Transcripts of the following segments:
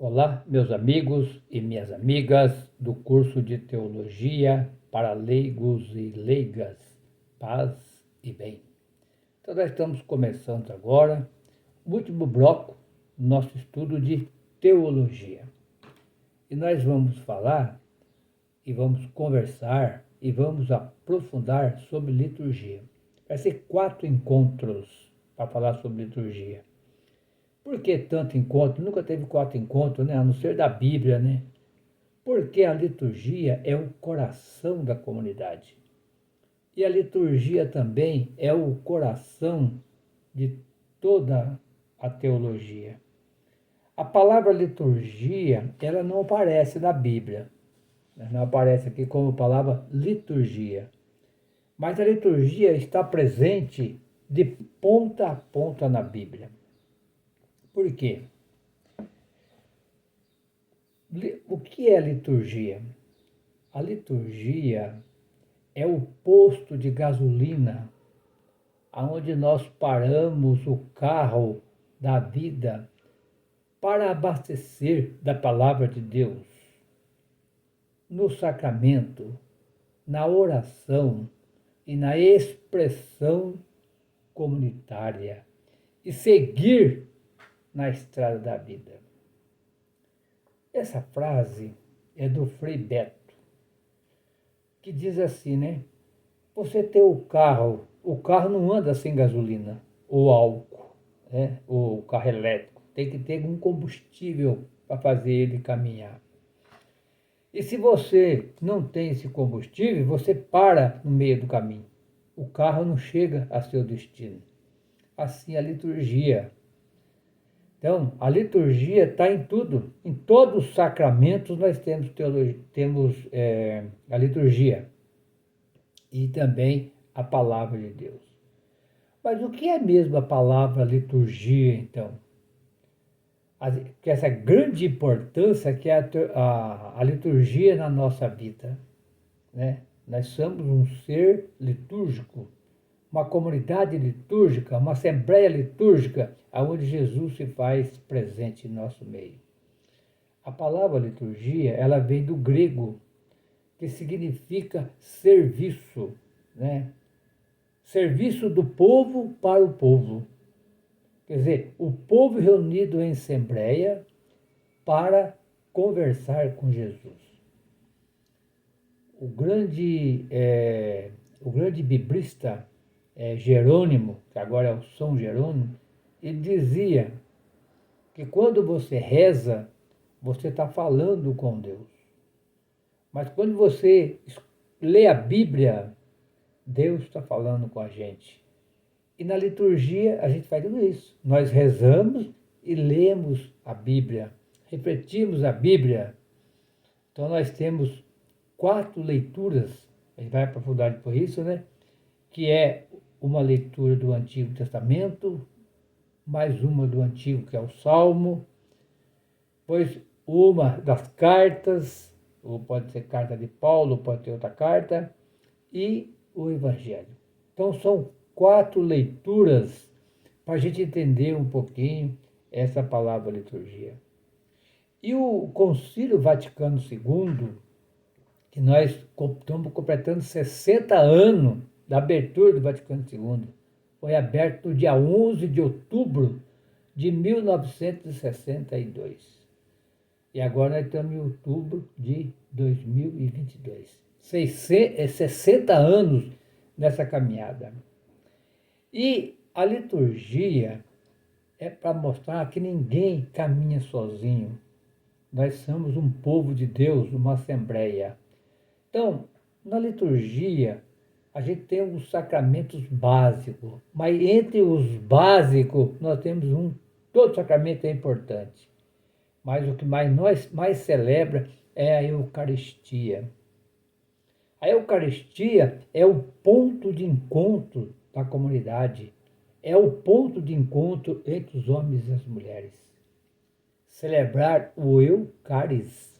Olá, meus amigos e minhas amigas do curso de Teologia para Leigos e Leigas, Paz e Bem. Então, nós estamos começando agora o último bloco do nosso estudo de Teologia. E nós vamos falar e vamos conversar e vamos aprofundar sobre liturgia. Vai ser 4 encontros para falar sobre liturgia. Por que tanto encontro? Nunca teve 4 encontros, né? A não ser da Bíblia, né? Porque a liturgia é o coração da comunidade. E a liturgia também é o coração de toda a teologia. A palavra liturgia, ela não aparece na Bíblia. Não aparece aqui como palavra liturgia. Mas a liturgia está presente de ponta a ponta na Bíblia. Por quê? O que é liturgia? A liturgia é o posto de gasolina onde nós paramos o carro da vida para abastecer da palavra de Deus. No sacramento, na oração e na expressão comunitária e seguir na estrada da vida. Essa frase é do Frei Beto, que diz assim, né? Você tem o carro não anda sem gasolina ou álcool, né? Ou carro elétrico. Tem que ter um combustível para fazer ele caminhar. E se você não tem esse combustível, você para no meio do caminho. O carro não chega a seu destino. Assim a liturgia. Então, a liturgia está em tudo. Em todos os sacramentos nós temos a liturgia. E também a palavra de Deus. Mas o que é mesmo a palavra liturgia, então? Que essa grande importância que é a liturgia na nossa vida, né? Nós somos um ser litúrgico, uma comunidade litúrgica, uma assembleia litúrgica, onde Jesus se faz presente em nosso meio. A palavra liturgia, ela vem do grego, que significa serviço, né? Serviço do povo para o povo. Quer dizer, o povo reunido em assembleia para conversar com Jesus. O grande biblista Jerônimo, que agora é o São Jerônimo, ele dizia que quando você reza, você está falando com Deus. Mas quando você lê a Bíblia, Deus está falando com a gente. E na liturgia a gente faz tudo isso. Nós rezamos e lemos a Bíblia, refletimos a Bíblia. Então nós temos 4 leituras, a gente vai aprofundar por isso, né? Que é uma leitura do Antigo Testamento, mais uma do Antigo, que é o Salmo, depois uma das cartas, ou pode ser carta de Paulo, pode ter outra carta, e o Evangelho. Então são 4 leituras para a gente entender um pouquinho essa palavra liturgia. E o Concílio Vaticano II, que nós estamos completando 60 anos da abertura do Vaticano II, foi aberto no dia 11 de outubro de 1962. E agora nós estamos em outubro de 2022. 60 anos nessa caminhada. E a liturgia é para mostrar que ninguém caminha sozinho. Nós somos um povo de Deus, uma assembleia. Então, na liturgia, a gente tem os sacramentos básicos, mas entre os básicos nós temos todo sacramento é importante. Mas o que mais celebra é a Eucaristia. A Eucaristia é o ponto de encontro da comunidade, é o ponto de encontro entre os homens e as mulheres. Celebrar o Eucaris,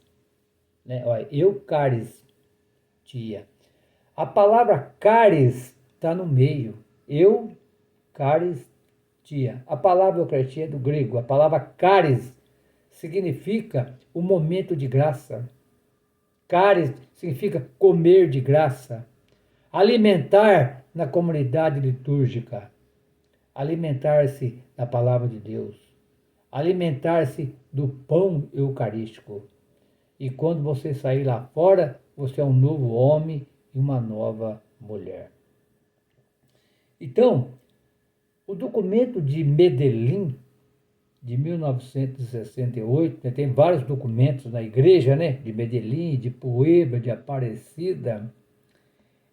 né? Olha, Eucaristia. A palavra caris está no meio, Eucaristia. A palavra Eucaristia é do grego, a palavra caris significa o momento de graça. Caris significa comer de graça. Alimentar na comunidade litúrgica. Alimentar-se da palavra de Deus. Alimentar-se do pão eucarístico. E quando você sair lá fora, você é um novo homem e uma nova mulher. Então, o documento de Medellín, de 1968, né, tem vários documentos na igreja, né, de Medellín, de Puebla, de Aparecida.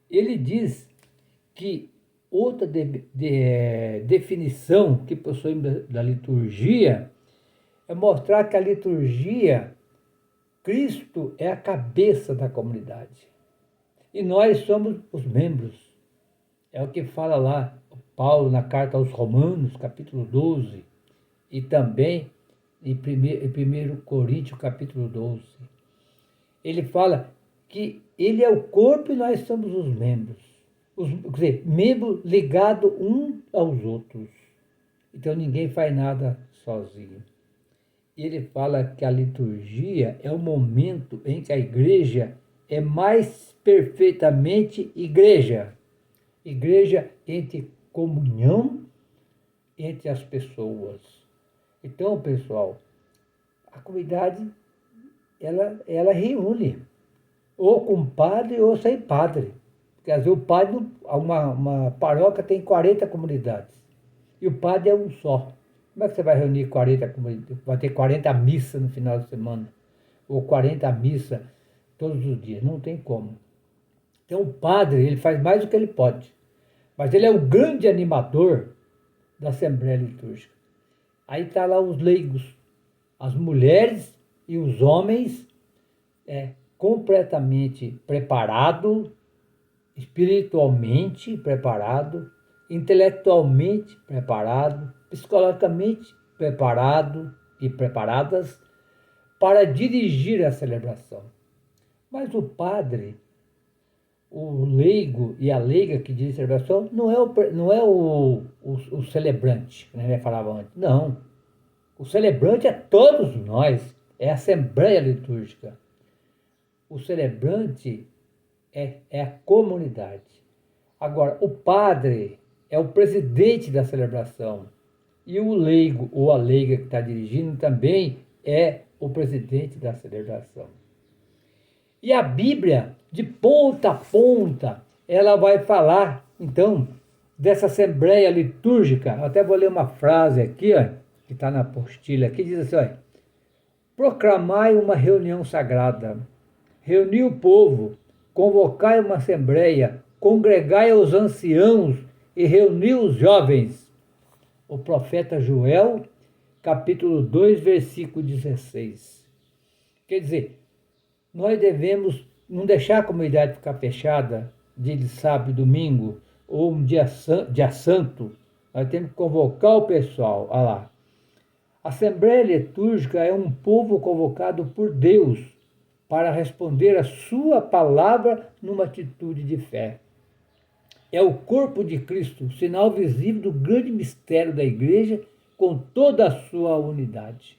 Ele diz que outra definição que possuímos da liturgia é mostrar que a liturgia, Cristo é a cabeça da comunidade. E nós somos os membros. É o que fala lá Paulo na carta aos Romanos, capítulo 12, e também em 1 Coríntios, capítulo 12. Ele fala que ele é o corpo e nós somos os membros. Quer dizer, membros ligados uns aos outros. Então ninguém faz nada sozinho. Ele fala que a liturgia é o momento em que a igreja é mais perfeitamente igreja. Igreja entre comunhão entre as pessoas. Então, pessoal, a comunidade, ela reúne, ou com padre ou sem padre. Porque às vezes o padre, uma paróquia tem 40 comunidades, e o padre é um só. Como é que você vai reunir 40 comunidades? Vai ter 40 missas no final de semana, ou 40 missas todos os dias, não tem como. Então o padre, ele faz mais do que ele pode, mas ele é o grande animador da Assembleia Litúrgica. Aí está lá os leigos, as mulheres e os homens completamente preparados, espiritualmente preparados, intelectualmente preparados, psicologicamente preparados e preparadas para dirigir a celebração. Mas o padre, o leigo e a leiga que dirige a celebração não é o celebrante, que a gente falava antes. Não. O celebrante é todos nós, é a Assembleia Litúrgica. O celebrante é a comunidade. Agora, o padre é o presidente da celebração. E o leigo ou a leiga que está dirigindo também é o presidente da celebração. E a Bíblia, de ponta a ponta, ela vai falar, então, dessa Assembleia Litúrgica. Eu até vou ler uma frase aqui, ó, que está na apostila, que diz assim, ó, proclamai uma reunião sagrada, reuni o povo, convocai uma assembleia, congregai os anciãos e reuni os jovens. O profeta Joel, capítulo 2, versículo 16. Quer dizer, nós devemos não deixar a comunidade ficar fechada dia de sábado e domingo, ou um dia santo. Nós temos que convocar o pessoal. Olha lá. A Assembleia Litúrgica é um povo convocado por Deus para responder a sua palavra numa atitude de fé. É o corpo de Cristo, sinal visível do grande mistério da igreja, com toda a sua unidade.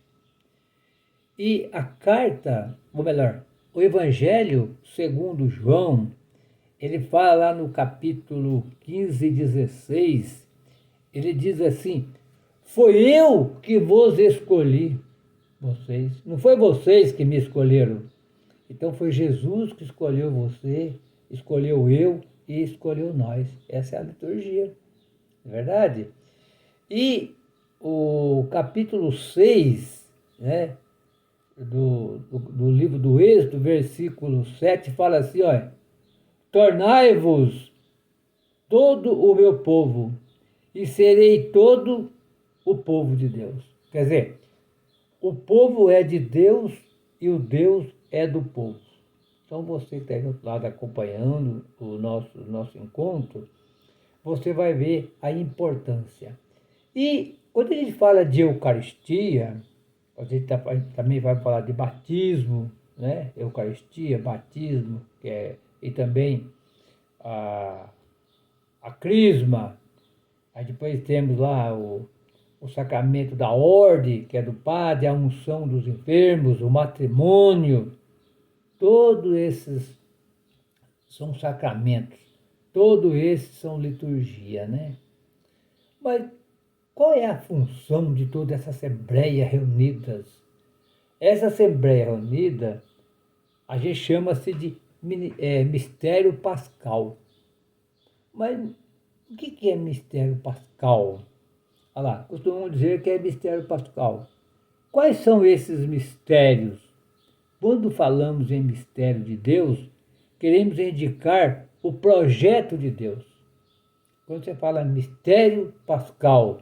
E a carta, ou melhor, o Evangelho segundo João, ele fala lá no capítulo 15, 16, ele diz assim, foi eu que vos escolhi, vocês, não foi vocês que me escolheram. Então foi Jesus que escolheu você, escolheu eu e escolheu nós. Essa é a liturgia, não é verdade? E o capítulo 6, né, do livro do Êxodo, versículo 7, fala assim, olha, tornai-vos todo o meu povo, e serei todo o povo de Deus. Quer dizer, o povo é de Deus e o Deus é do povo. Então você que está aí do outro lado acompanhando o nosso encontro, você vai ver a importância. E quando a gente fala de Eucaristia, a gente também vai falar de batismo, né? Eucaristia, batismo, e também a crisma. Aí depois temos lá o sacramento da ordem, que é do padre, a unção dos enfermos, o matrimônio, todos esses são sacramentos, todos esses são liturgia, né? Mas qual é a função de toda essa Assembleia reunidas? Essa Assembleia reunida, a gente chama-se de mistério pascal. Mas o que é mistério pascal? Olha lá, costumam dizer que é mistério pascal. Quais são esses mistérios? Quando falamos em mistério de Deus, queremos indicar o projeto de Deus. Quando você fala mistério pascal,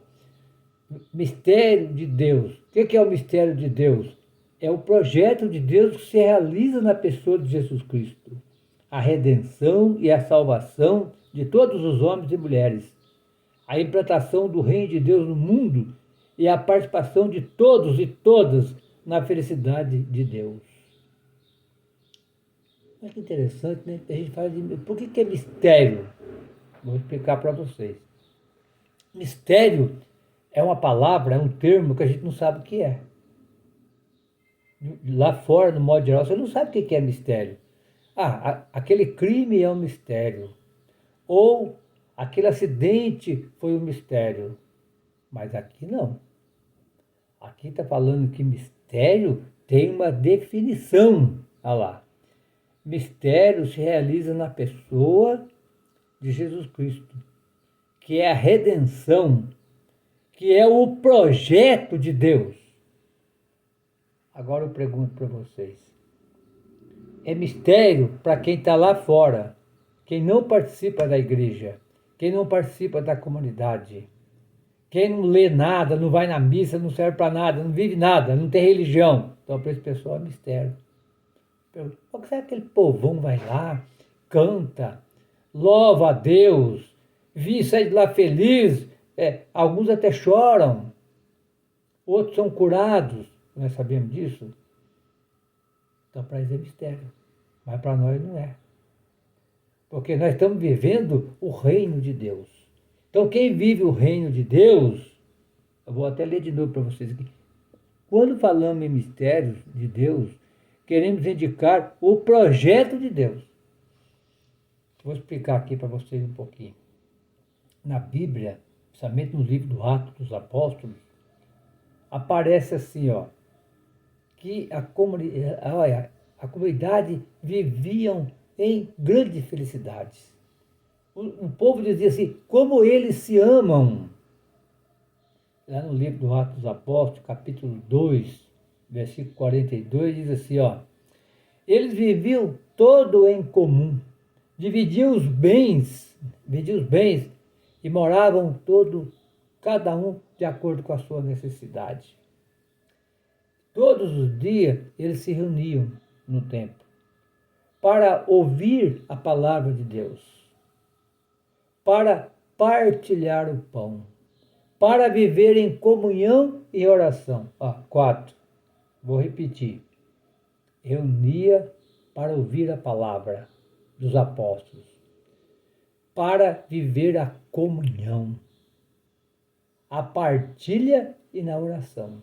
mistério de Deus, o que é o mistério de Deus? É o projeto de Deus que se realiza na pessoa de Jesus Cristo. A redenção e a salvação de todos os homens e mulheres. A implantação do reino de Deus no mundo e a participação de todos e todas na felicidade de Deus. Mas que interessante, né? A gente fala de... Por que é mistério? Vou explicar para vocês. Mistério é uma palavra, é um termo que a gente não sabe o que é. Lá fora, no modo geral, você não sabe o que é mistério. Aquele crime é um mistério. Ou aquele acidente foi um mistério. Mas aqui não. Aqui está falando que mistério tem uma definição. Olha lá. Mistério se realiza na pessoa de Jesus Cristo, que é a redenção, que é o projeto de Deus. Agora eu pergunto para vocês. É mistério para quem está lá fora, quem não participa da igreja, quem não participa da comunidade, quem não lê nada, não vai na missa, não serve para nada, não vive nada, não tem religião. Então, para esse pessoal é mistério. Por que será que aquele povão vai lá, canta, louva a Deus, sai de lá feliz, alguns até choram, outros são curados, nós sabemos disso? Então, para eles é mistério, mas para nós não é. Porque nós estamos vivendo o reino de Deus. Então, quem vive o reino de Deus, eu vou até ler de novo para vocês aqui. Quando falamos em mistérios de Deus, queremos indicar o projeto de Deus. Vou explicar aqui para vocês um pouquinho. Na Bíblia, principalmente no livro do Atos dos Apóstolos, aparece assim, que a comunidade viviam em grandes felicidades. O povo dizia assim, como eles se amam. Lá no livro do Atos dos Apóstolos, capítulo 2, versículo 42, diz assim, eles viviam todo em comum, dividiam os bens e moravam cada um de acordo com a sua necessidade. Todos os dias eles se reuniam no templo para ouvir a palavra de Deus, para partilhar o pão, para viver em comunhão e oração. 4. Vou repetir. Reunia para ouvir a palavra dos apóstolos, para viver a comunhão, a partilha e na oração.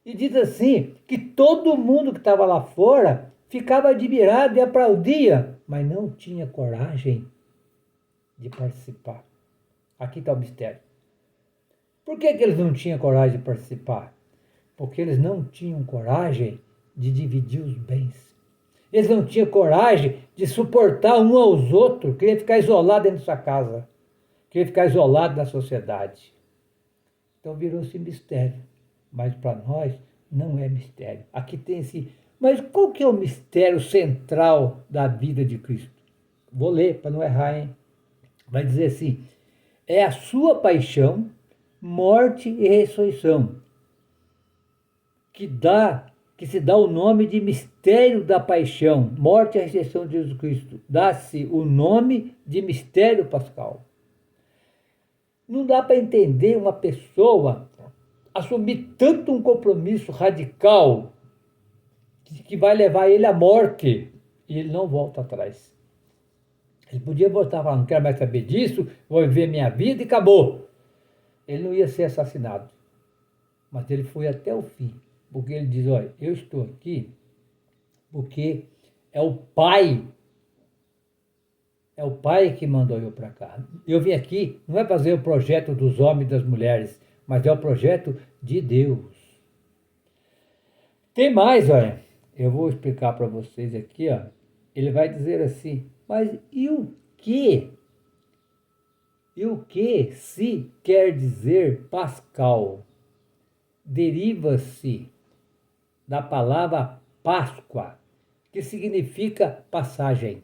E diz assim, que todo mundo que estava lá fora ficava admirado e aplaudia, mas não tinha coragem de participar. Aqui está o mistério. Por que eles não tinham coragem de participar? Porque eles não tinham coragem de dividir os bens. Eles não tinham coragem de suportar um aos outros, queria ficar isolado dentro da sua casa, queria ficar isolado da sociedade. Então virou-se mistério. Mas para nós não é mistério. Aqui tem esse... Mas qual que é o mistério central da vida de Cristo? Vou ler para não errar, hein? Vai dizer assim, é a sua paixão, morte e ressurreição, que se dá o nome de mistério da paixão, morte e ressurreição de Jesus Cristo. Dá-se o nome de mistério pascal. Não dá para entender uma pessoa assumir tanto um compromisso radical que vai levar ele à morte e ele não volta atrás. Ele podia voltar e falar, não quero mais saber disso, vou viver minha vida e acabou. ele não ia ser assassinado, mas ele foi até o fim, porque ele diz, olha, eu estou aqui porque é o Pai que mandou eu para cá. Eu vim aqui, não é fazer o projeto dos homens e das mulheres, mas é o projeto de Deus. Tem mais, olha, eu vou explicar para vocês aqui, ó. Ele vai dizer assim, mas e o que? E o que se quer dizer Pascal? Deriva-se da palavra Páscoa, que significa passagem.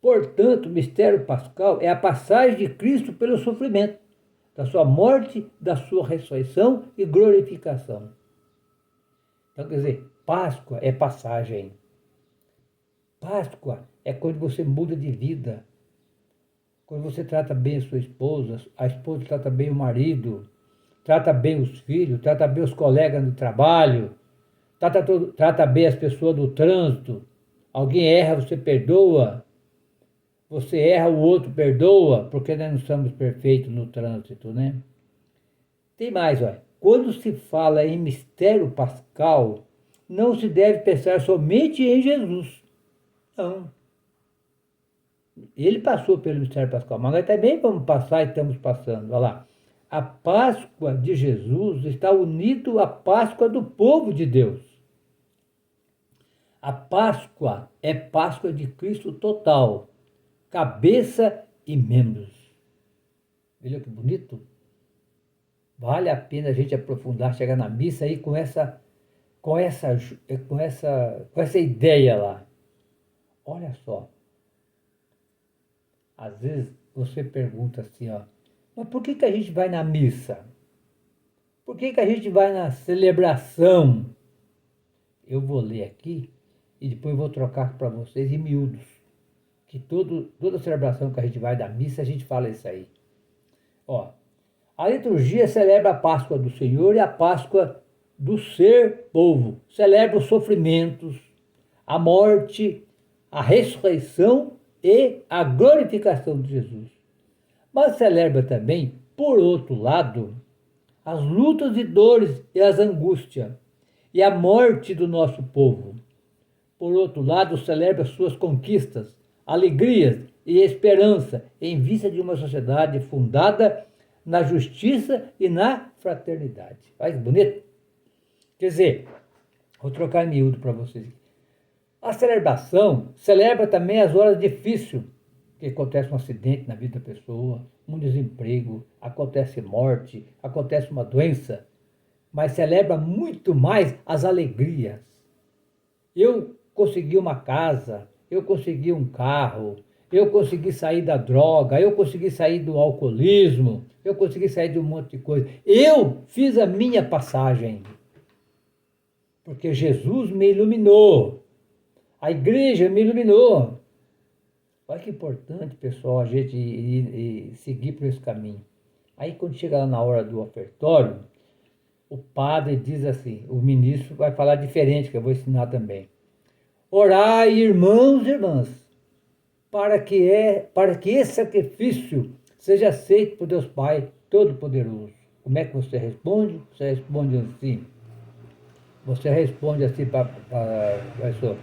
Portanto, o mistério pascal é a passagem de Cristo pelo sofrimento, da sua morte, da sua ressurreição e glorificação. Então, quer dizer, Páscoa é passagem. Páscoa é quando você muda de vida. Quando você trata bem a sua esposa, a esposa trata bem o marido, trata bem os filhos, trata bem os colegas do trabalho, trata bem as pessoas do trânsito. Alguém erra, você perdoa. Você erra, o outro perdoa, porque nós não somos perfeitos no trânsito, né? Tem mais, olha. Quando se fala em mistério pascal, não se deve pensar somente em Jesus. Não. Ele passou pelo mistério pascal, mas nós também vamos passar e estamos passando. Olha lá. A Páscoa de Jesus está unido à Páscoa do povo de Deus. A Páscoa é Páscoa de Cristo total, cabeça e membros. Olha que bonito. Vale a pena a gente aprofundar, chegar na missa aí com essa ideia lá. Olha só. Às vezes você pergunta assim, ó, mas por que a gente vai na missa? Por que a gente vai na celebração? Eu vou ler aqui e depois vou trocar para vocês em miúdos. Que toda celebração que a gente vai da missa, a gente fala isso aí. Ó, a liturgia celebra a Páscoa do Senhor e a Páscoa do ser povo. Celebra os sofrimentos, a morte, a ressurreição e a glorificação de Jesus. Mas celebra também, por outro lado, as lutas e dores e as angústias e a morte do nosso povo. Por outro lado, celebra suas conquistas, alegrias e esperança em vista de uma sociedade fundada na justiça e na fraternidade. Olha que bonito. Quer dizer, vou trocar em miúdo para vocês. A celebração celebra também as horas difíceis, que acontece um acidente na vida da pessoa, um desemprego, acontece morte, acontece uma doença, mas celebra muito mais as alegrias. Eu consegui uma casa, eu consegui um carro, eu consegui sair da droga, eu consegui sair do alcoolismo, eu consegui sair de um monte de coisa. Eu fiz a minha passagem, porque Jesus me iluminou, a igreja me iluminou. Olha que importante, pessoal, a gente ir seguir por esse caminho. Aí quando chega lá na hora do ofertório, o padre diz assim, o ministro vai falar diferente, que eu vou ensinar também. Orai, irmãos e irmãs, para que esse sacrifício seja aceito por Deus Pai Todo-Poderoso. Como é que você responde? Você responde assim. Você responde assim para a pessoa.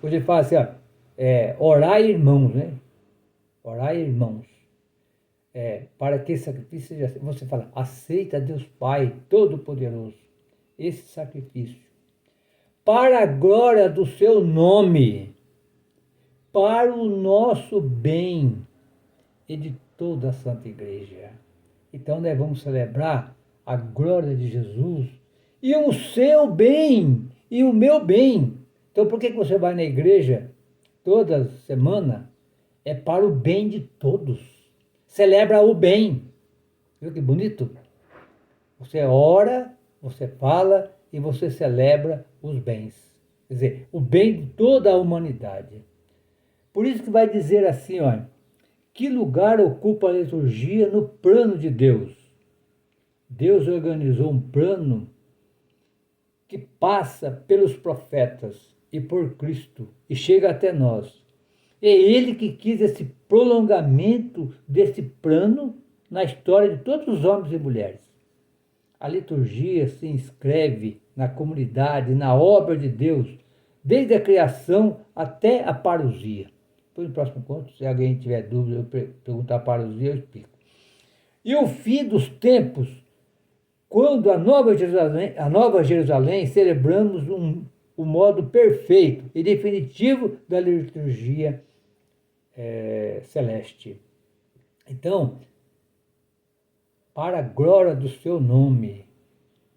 Você fala assim, ó, orai, irmãos, né? Orai, irmãos. Para que esse sacrifício seja aceito. Você fala, aceita Deus Pai Todo-Poderoso esse sacrifício. Para a glória do seu nome, para o nosso bem e de toda a Santa Igreja. Então nós vamos celebrar a glória de Jesus e o seu bem e o meu bem. Então por que você vai na igreja toda semana? É para o bem de todos. Celebra o bem. Viu que bonito? Você ora, você fala e você celebra os bens. Quer dizer, o bem de toda a humanidade. Por isso que vai dizer assim, olha, que lugar ocupa a liturgia no plano de Deus? Deus organizou um plano que passa pelos profetas e por Cristo e chega até nós. É Ele que quis esse prolongamento desse plano na história de todos os homens e mulheres. A liturgia se inscreve na comunidade, na obra de Deus, desde a criação até a parousia. Depois, no próximo encontro, se alguém tiver dúvida, eu perguntar a parousia, eu explico. E o fim dos tempos, quando a Nova Jerusalém celebramos o modo perfeito e definitivo da liturgia celeste. Então, para a glória do seu nome,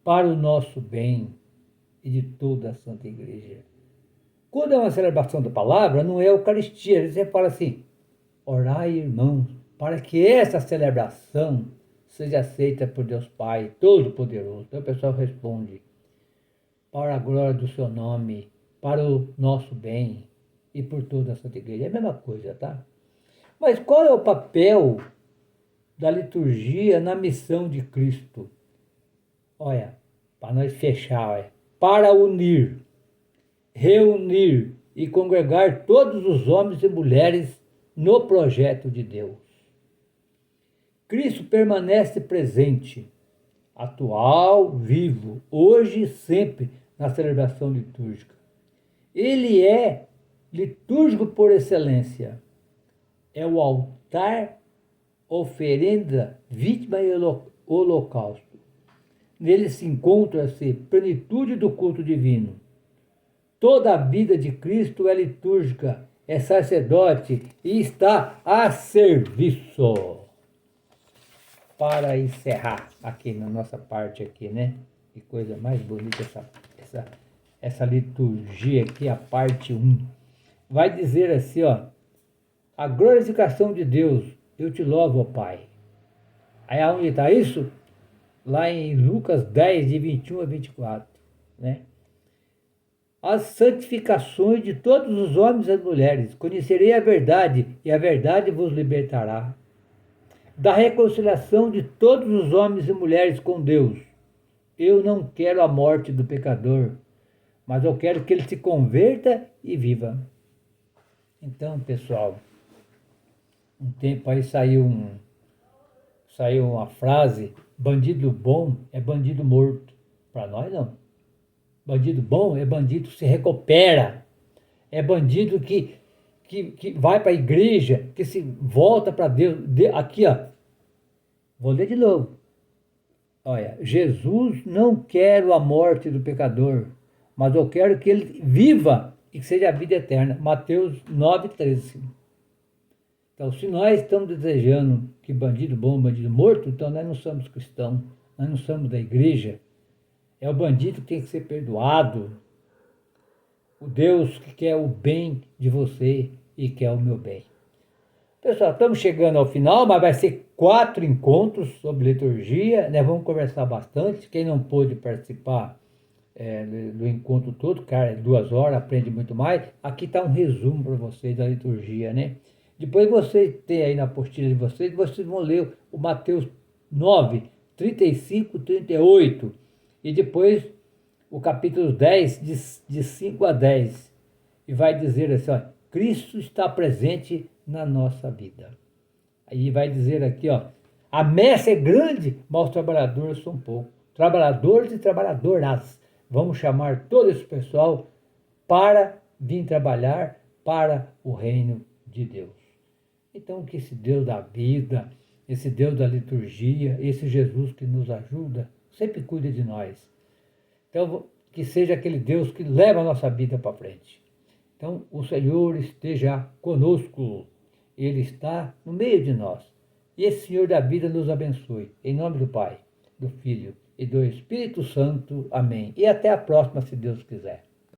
para o nosso bem e de toda a Santa Igreja. Quando é uma celebração da palavra, não é Eucaristia. Você fala assim, orai, irmãos, para que essa celebração seja aceita por Deus Pai Todo-Poderoso. Então o pessoal responde, para a glória do seu nome, para o nosso bem e por toda a Santa Igreja. É a mesma coisa, tá? Mas qual é o papel da liturgia na missão de Cristo? Olha, para nós fechar, olha, para unir, reunir e congregar todos os homens e mulheres no projeto de Deus. Cristo permanece presente, atual, vivo, hoje e sempre na celebração litúrgica. Ele é litúrgico por excelência. É o altar, oferenda, vítima e holocausto. Nele se encontra-se plenitude do culto divino. Toda a vida de Cristo é litúrgica, é sacerdote e está a serviço. Para encerrar aqui na nossa parte aqui, né? Que coisa mais bonita essa liturgia aqui, a parte 1. Vai dizer assim, ó, a glorificação de Deus, eu te louvo, ó Pai. Aí aonde está isso? Lá em Lucas 10, de 21 a 24, né? As santificações de todos os homens e mulheres, conhecerei a verdade, e a verdade vos libertará. Da reconciliação de todos os homens e mulheres com Deus. Eu não quero a morte do pecador, mas eu quero que ele se converta e viva. Então, pessoal, um tempo aí saiu uma frase, bandido bom é bandido morto. Para nós não. Bandido bom é bandido que se recupera. É bandido que vai para a igreja, que se volta para Deus. Aqui, ó. Vou ler de novo. Olha, Jesus não quer a morte do pecador, mas eu quero que ele viva e que seja a vida eterna. Mateus 9,13. Então, se nós estamos desejando que bandido bom, bandido morto, então nós não somos cristãos, nós não somos da igreja. É o bandido que tem que ser perdoado. O Deus que quer o bem de você e quer o meu bem. Pessoal, estamos chegando ao final, mas vai ser 4 encontros sobre liturgia, né? Vamos conversar bastante. Quem não pôde participar do encontro todo, cara, é 2 horas, aprende muito mais. Aqui está um resumo para vocês da liturgia, né? Depois vocês têm aí na apostila de vocês vão ler o Mateus 9, 35, 38. E depois o capítulo 10, de 5 a 10. E vai dizer assim, ó, Cristo está presente na nossa vida. Aí vai dizer aqui, ó, a messe é grande, mas os trabalhadores são poucos. Trabalhadores e trabalhadoras. Vamos chamar todo esse pessoal para vir trabalhar para o reino de Deus. Então, que esse Deus da vida, esse Deus da liturgia, esse Jesus que nos ajuda, sempre cuida de nós. Então, que seja aquele Deus que leva a nossa vida para frente. Então, o Senhor esteja conosco. Ele está no meio de nós. E esse Senhor da vida nos abençoe. Em nome do Pai, do Filho e do Espírito Santo. Amém. E até a próxima, se Deus quiser.